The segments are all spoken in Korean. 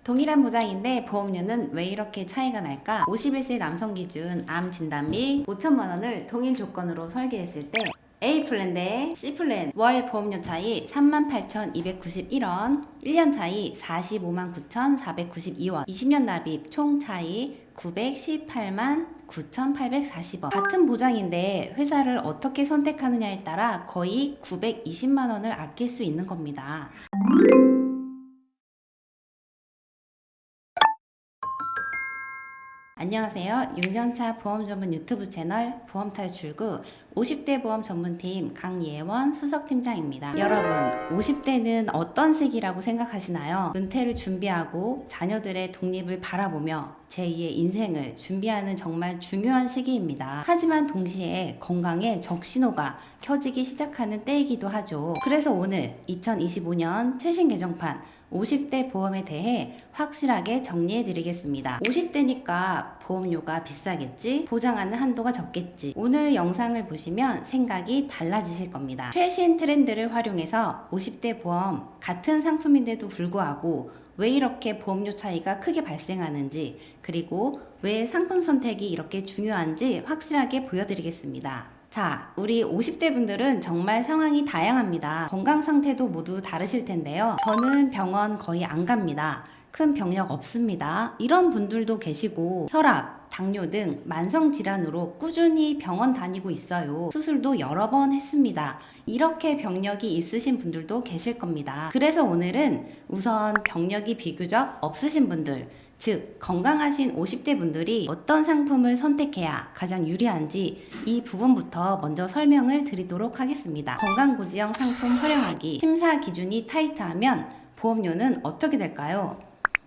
동일한 보장인데 보험료는 왜 이렇게 차이가 날까? 51세 남성 기준 암 진단비 5천만 원을 동일 조건으로 설계했을 때 A 플랜 대 C 플랜 월 보험료 차이 38,291원, 1년 차이 45만 9,492원, 20년 납입 총 차이 918만 9,840원. 같은 보장인데 회사를 어떻게 선택하느냐에 따라 거의 920만 원을 아낄 수 있는 겁니다. 안녕하세요. 6년차 보험 전문 유튜브 채널 보험탈출구 50대 보험 전문팀 강예원 수석팀장입니다. 여러분, 50대는 어떤 시기라고 생각하시나요? 은퇴를 준비하고 자녀들의 독립을 바라보며 제2의 인생을 준비하는 정말 중요한 시기입니다. 하지만 동시에 건강에 적신호가 켜지기 시작하는 때이기도 하죠. 그래서 오늘 2025년 최신 개정판 50대 보험에 대해 확실하게 정리해 드리겠습니다. 50대니까 보험료가 비싸겠지? 보장하는 한도가 적겠지? 오늘 영상을 보시면 생각이 달라지실 겁니다. 최신 트렌드를 활용해서 50대 보험 같은 상품인데도 불구하고 왜 이렇게 보험료 차이가 크게 발생하는지, 그리고 왜 상품 선택이 이렇게 중요한지 확실하게 보여드리겠습니다. 자, 우리 50대 분들은 정말 상황이 다양합니다. 건강 상태도 모두 다르실 텐데요. 저는 병원 거의 안 갑니다. 큰 병력 없습니다. 이런 분들도 계시고, 혈압, 당뇨 등 만성 질환으로 꾸준히 병원 다니고 있어요. 수술도 여러 번 했습니다. 이렇게 병력이 있으신 분들도 계실 겁니다. 그래서 오늘은 우선 병력이 비교적 없으신 분들, 즉 건강하신 50대 분들이 어떤 상품을 선택해야 가장 유리한지 이 부분부터 먼저 설명을 드리도록 하겠습니다. 건강고지형 상품 활용하기 심사 기준이 타이트하면 보험료는 어떻게 될까요?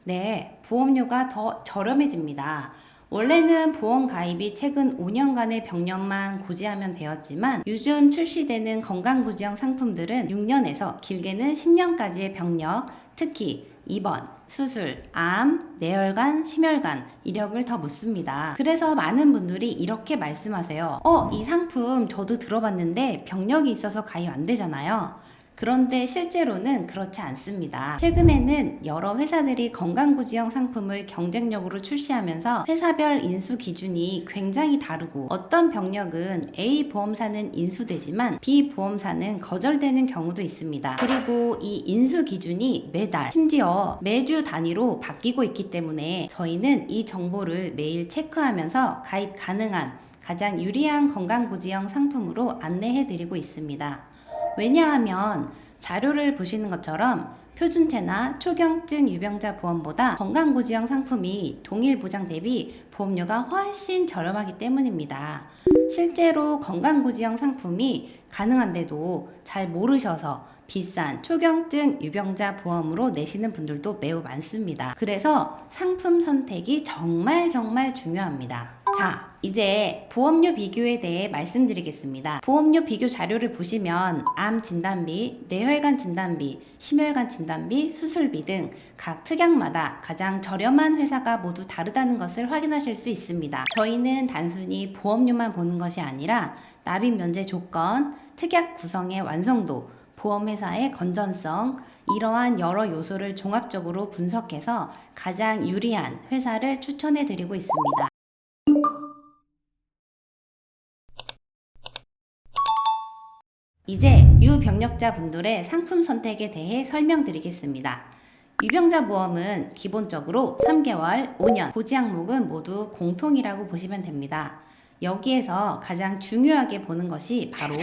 네, 보험료가 더 저렴해집니다. 원래는 보험 가입이 최근 5년간의 병력만 고지하면 되었지만 요즘 출시되는 건강고지형 상품들은 6년에서 길게는 10년까지의 병력, 특히 입원, 수술, 암, 뇌혈관, 심혈관 이력을 더 묻습니다. 그래서 많은 분들이 이렇게 말씀하세요. 이 상품 저도 들어봤는데 병력이 있어서 가입 안 되잖아요. 그런데 실제로는 그렇지 않습니다. 최근에는 여러 회사들이 건강고지형 상품을 경쟁력으로 출시하면서 회사별 인수 기준이 굉장히 다르고 어떤 병력은 A 보험사는 인수되지만 B 보험사는 거절되는 경우도 있습니다. 그리고 이 인수 기준이 매달 심지어 매주 단위로 바뀌고 있기 때문에 저희는 이 정보를 매일 체크하면서 가입 가능한 가장 유리한 건강고지형 상품으로 안내해 드리고 있습니다. 왜냐하면 자료를 보시는 것처럼 표준체나 초경증 유병자 보험보다 건강고지형 상품이 동일 보장 대비 보험료가 훨씬 저렴하기 때문입니다. 실제로 건강고지형 상품이 가능한데도 잘 모르셔서 비싼 초경증 유병자 보험으로 내시는 분들도 매우 많습니다. 그래서 상품 선택이 정말 중요합니다. 자, 이제 보험료 비교에 대해 말씀드리겠습니다. 보험료 비교 자료를 보시면 암 진단비, 뇌혈관 진단비, 심혈관 진단비, 수술비 등 각 특약마다 가장 저렴한 회사가 모두 다르다는 것을 확인하실 수 있습니다. 저희는 단순히 보험료만 보는 것이 아니라 납입 면제 조건, 특약 구성의 완성도, 보험회사의 건전성, 이러한 여러 요소를 종합적으로 분석해서 가장 유리한 회사를 추천해 드리고 있습니다. 이제 유병력자 분들의 상품 선택에 대해 설명드리겠습니다. 유병자 보험은 기본적으로 3개월, 5년, 고지 항목은 모두 공통이라고 보시면 됩니다. 여기에서 가장 중요하게 보는 것이 바로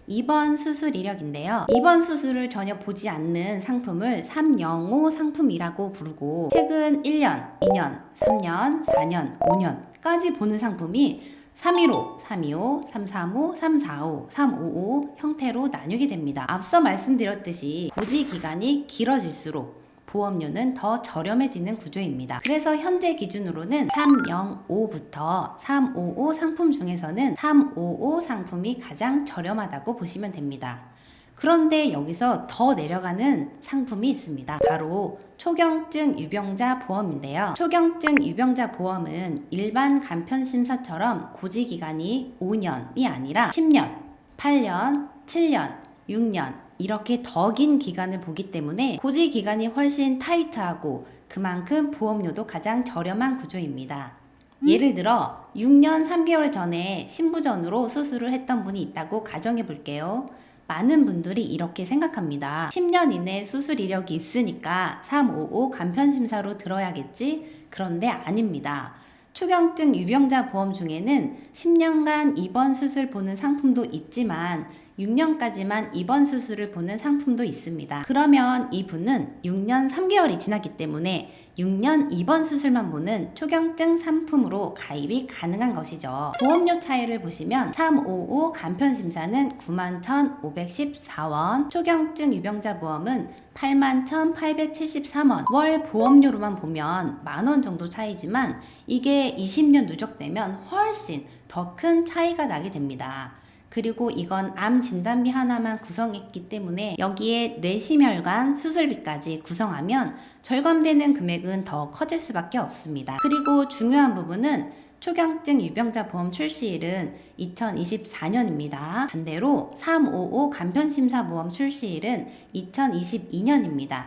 입원 수술 이력인데요. 입원 수술을 전혀 보지 않는 상품을 305 상품이라고 부르고 최근 1년, 2년, 3년, 4년, 5년까지 보는 상품이 315, 325, 335, 345, 355 형태로 나뉘게 됩니다. 앞서 말씀드렸듯이 고지 기간이 길어질수록 보험료는 더 저렴해지는 구조입니다. 그래서 현재 기준으로는 305부터 355 상품 중에서는 355 상품이 가장 저렴하다고 보시면 됩니다. 그런데 여기서 더 내려가는 상품이 있습니다. 바로 초경증 유병자 보험인데요. 초경증 유병자 보험은 일반 간편심사처럼 고지기간이 5년이 아니라 10년, 8년, 7년, 6년, 이렇게 더 긴 기간을 보기 때문에 고지 기간이 훨씬 타이트하고 그만큼 보험료도 가장 저렴한 구조입니다. 예를 들어 6년 3개월 전에 신부전으로 수술을 했던 분이 있다고 가정해 볼게요. 많은 분들이 이렇게 생각합니다. 10년 이내 수술 이력이 있으니까 355 간편심사로 들어야겠지? 그런데 아닙니다. 초경증 유병자 보험 중에는 10년간 입원 수술 보는 상품도 있지만 6년까지만 입원 수술을 보는 상품도 있습니다. 그러면 이분은 6년 3개월이 지났기 때문에 6년 입원 수술만 보는 초경증 상품으로 가입이 가능한 것이죠. 보험료 차이를 보시면 355 간편심사는 91,514원, 초경증 유병자 보험은 81,873원. 월 보험료로만 보면 만원 정도 차이지만 이게 20년 누적되면 훨씬 더 큰 차이가 나게 됩니다. 그리고 이건 암 진단비 하나만 구성했기 때문에 여기에 뇌심혈관 수술비까지 구성하면 절감되는 금액은 더 커질 수밖에 없습니다. 그리고 중요한 부분은 초경증 유병자 보험 출시일은 2024년입니다. 반대로 355 간편심사 보험 출시일은 2022년입니다.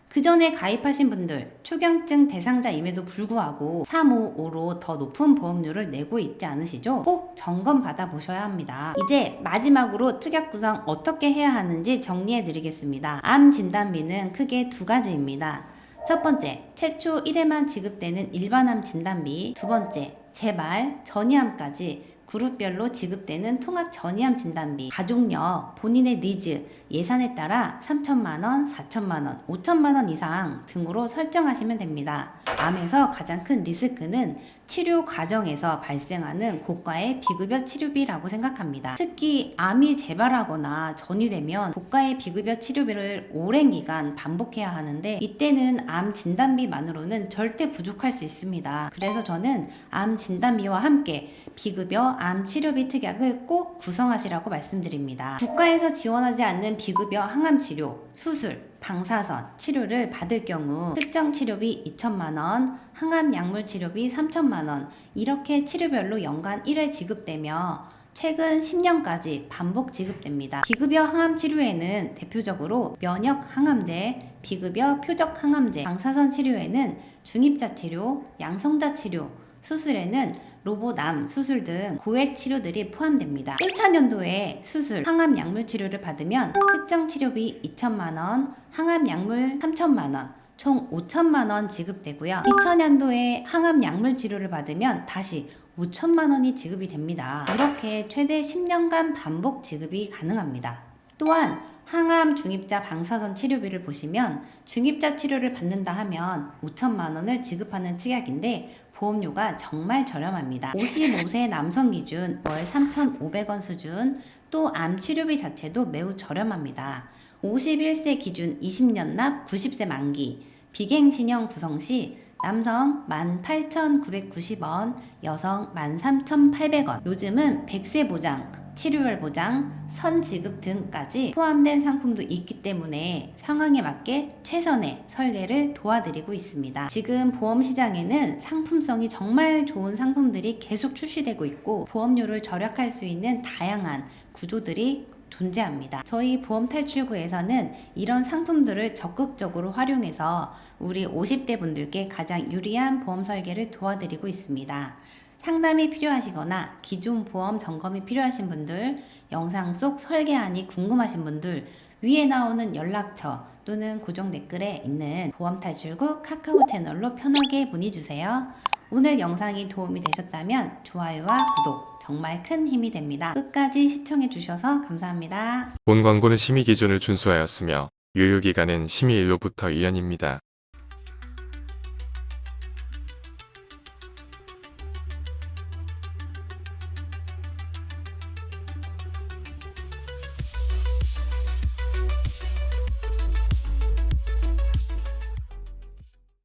그 전에 가입하신 분들 초경증 대상자임에도 불구하고 355로 더 높은 보험료를 내고 있지 않으시죠? 꼭 점검 받아 보셔야 합니다. 이제 마지막으로 특약 구성 어떻게 해야 하는지 정리해 드리겠습니다. 암 진단비는 크게 두 가지입니다. 첫 번째, 최초 1회만 지급되는 일반암 진단비. 두 번째, 재발, 전이암까지 그룹별로 지급되는 통합 전이암 진단비. 가족력, 본인의 니즈, 예산에 따라 3천만원, 4천만원, 5천만원 이상 등으로 설정하시면 됩니다. 암에서 가장 큰 리스크는 치료 과정에서 발생하는 고가의 비급여 치료비라고 생각합니다. 특히 암이 재발하거나 전이되면 고가의 비급여 치료비를 오랜 기간 반복해야 하는데 이때는 암 진단비만으로는 절대 부족할 수 있습니다. 그래서 저는 암 진단비와 함께 비급여 암 치료비 특약을 꼭 구성하시라고 말씀드립니다. 국가에서 지원하지 않는 비급여 항암 치료, 수술, 방사선 치료를 받을 경우 특정 치료비 2천만원, 항암 약물 치료비 3천만원 이렇게 치료별로 연간 1회 지급되며 최근 10년까지 반복 지급됩니다. 비급여 항암 치료에는 대표적으로 면역 항암제, 비급여 표적 항암제, 방사선 치료에는 중입자 치료, 양성자 치료, 수술에는 로보암 수술 등 고액 치료들이 포함됩니다. 1차년도에 수술, 항암 약물 치료를 받으면 특정 치료비 2천만원, 항암 약물 3천만원, 총 5천만원 지급되고요. 2000년도에 항암 약물 치료를 받으면 다시 5천만원이 지급이 됩니다. 이렇게 최대 10년간 반복 지급이 가능합니다. 또한 항암 중입자 방사선 치료비를 보시면 중입자 치료를 받는다 하면 5천만원을 지급하는 특약인데 보험료가 정말 저렴합니다. 55세 남성 기준 월 3,500원 수준, 또 암 치료비 자체도 매우 저렴합니다. 51세 기준 20년 납 90세 만기, 비갱신형 구성 시 남성 18,990원, 여성 13,800원. 요즘은 100세 보장, 치료율 보장, 선지급 등까지 포함된 상품도 있기 때문에 상황에 맞게 최선의 설계를 도와드리고 있습니다. 지금 보험 시장에는 상품성이 정말 좋은 상품들이 계속 출시되고 있고 보험료를 절약할 수 있는 다양한 구조들이 존재합니다. 저희 보험탈출구에서는 이런 상품들을 적극적으로 활용해서 우리 50대 분들께 가장 유리한 보험 설계를 도와드리고 있습니다. 상담이 필요하시거나 기존 보험 점검이 필요하신 분들, 영상 속 설계안이 궁금하신 분들, 위에 나오는 연락처 또는 고정 댓글에 있는 보험탈출구 카카오 채널로 편하게 문의 주세요. 오늘 영상이 도움이 되셨다면 좋아요와 구독 정말 큰 힘이 됩니다. 끝까지 시청해 주셔서 감사합니다. 본 광고는 심의 기준을 준수하였으며 유효기간은 심의 일로부터 1년입니다.